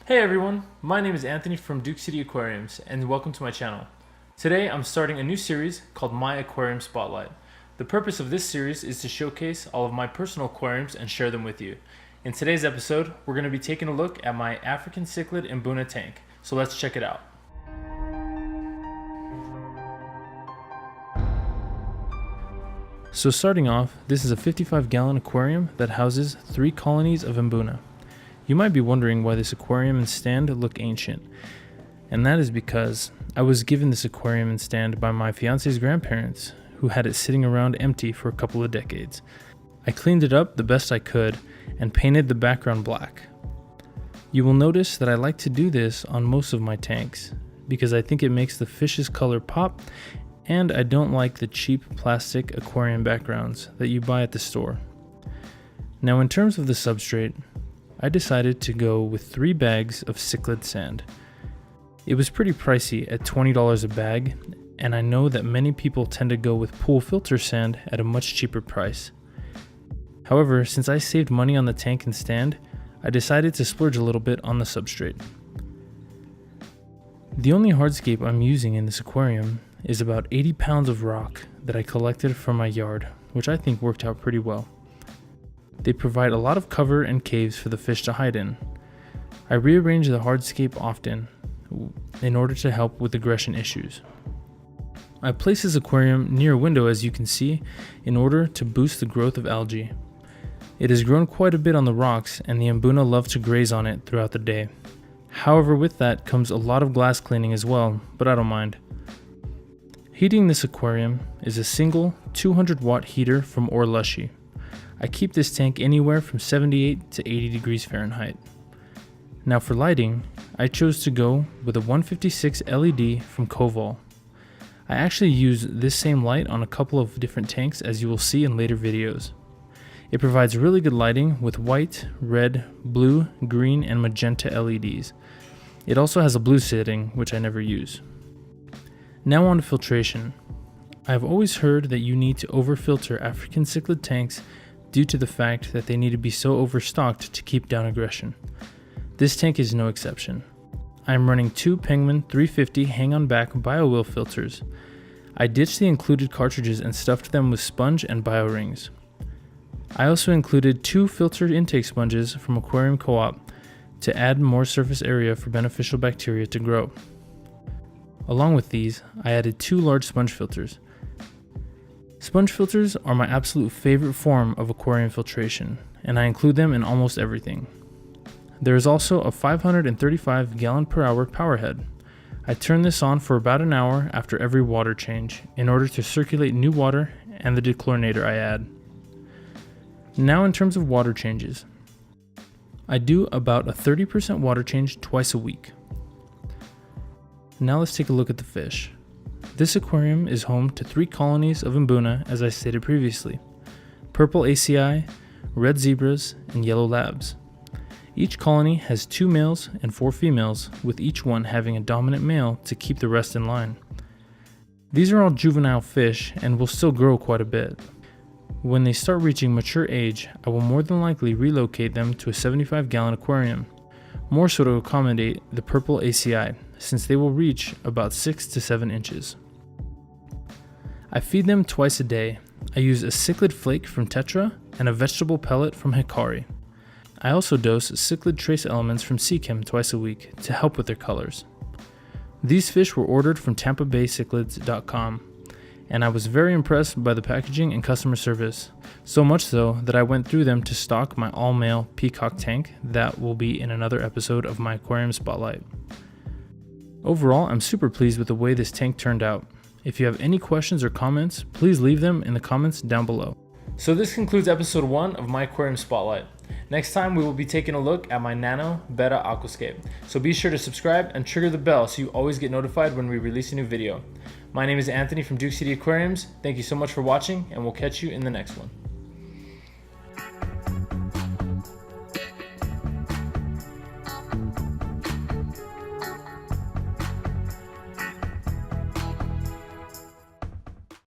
Hey everyone, my name is Anthony from Duke City Aquariums and welcome to my channel. Today I'm starting a new series called My Aquarium Spotlight. The purpose of this series is to showcase all of my personal aquariums and share them with you. In today's episode, we're going to be taking a look at my African cichlid Mbuna tank, so let's check it out. So starting off, this is a 55-gallon aquarium that houses 3 colonies of Mbuna. You might be wondering why this aquarium and stand look ancient, and that is because I was given this aquarium and stand by my fiance's grandparents, who had it sitting around empty for a couple of decades. I cleaned it up the best I could and painted the background black. You will notice that I like to do this on most of my tanks, because I think it makes the fish's color pop, and I don't like the cheap plastic aquarium backgrounds that you buy at the store. Now in terms of the substrate, I decided to go with 3 bags of cichlid sand. It was pretty pricey at $20 a bag, and I know that many people tend to go with pool filter sand at a much cheaper price. However, since I saved money on the tank and stand, I decided to splurge a little bit on the substrate. The only hardscape I'm using in this aquarium is about 80 pounds of rock that I collected from my yard, which I think worked out pretty well. They provide a lot of cover and caves for the fish to hide in. I rearrange the hardscape often in order to help with aggression issues. I place this aquarium near a window, as you can see, in order to boost the growth of algae. It has grown quite a bit on the rocks, and the Mbuna love to graze on it throughout the day. However, with that comes a lot of glass cleaning as well, but I don't mind. Heating this aquarium is a single 200-watt heater from Orlushy. I keep this tank anywhere from 78 to 80 degrees Fahrenheit. Now for lighting, I chose to go with a 156 LED from Koval. I actually use this same light on a couple of different tanks, as you will see in later videos. It provides really good lighting with white, red, blue, green, and magenta LEDs. It also has a blue setting, which I never use. Now on to filtration. I've always heard that you need to overfilter African cichlid tanks due to the fact that they need to be so overstocked to keep down aggression. This tank is no exception. I am running 2 Penguin 350 hang-on back BioWheel filters. I ditched the included cartridges and stuffed them with sponge and bio rings. I also included 2 filtered intake sponges from Aquarium Co-op to add more surface area for beneficial bacteria to grow. Along with these, I added 2 large sponge filters. Sponge filters are my absolute favorite form of aquarium filtration, and I include them in almost everything. There is also a 535 gallon per hour power head. I turn this on for about an hour after every water change in order to circulate new water and the dechlorinator I add. Now in terms of water changes, I do about a 30% water change twice a week. Now let's take a look at the fish. This aquarium is home to 3 colonies of Mbuna, as I stated previously: purple ACI, red zebras, and yellow labs. Each colony has 2 males and 4 females, with each one having a dominant male to keep the rest in line. These are all juvenile fish and will still grow quite a bit. When they start reaching mature age, I will more than likely relocate them to a 75-gallon aquarium, more so to accommodate the purple ACI, since they will reach about 6 to 7 inches. I feed them twice a day. I use a cichlid flake from Tetra and a vegetable pellet from Hikari. I also dose cichlid trace elements from Seachem twice a week to help with their colors. These fish were ordered from TampaBayCichlids.com, and I was very impressed by the packaging and customer service, so much so that I went through them to stock my all-male peacock tank that will be in another episode of my Aquarium Spotlight. Overall, I'm super pleased with the way this tank turned out. If you have any questions or comments, please leave them in the comments down below. So this concludes episode 1 of my Aquarium Spotlight. Next time we will be taking a look at my Nano Beta Aquascape. So be sure to subscribe and trigger the bell so you always get notified when we release a new video. My name is Anthony from Duke City Aquariums. Thank you so much for watching, and we'll catch you in the next one.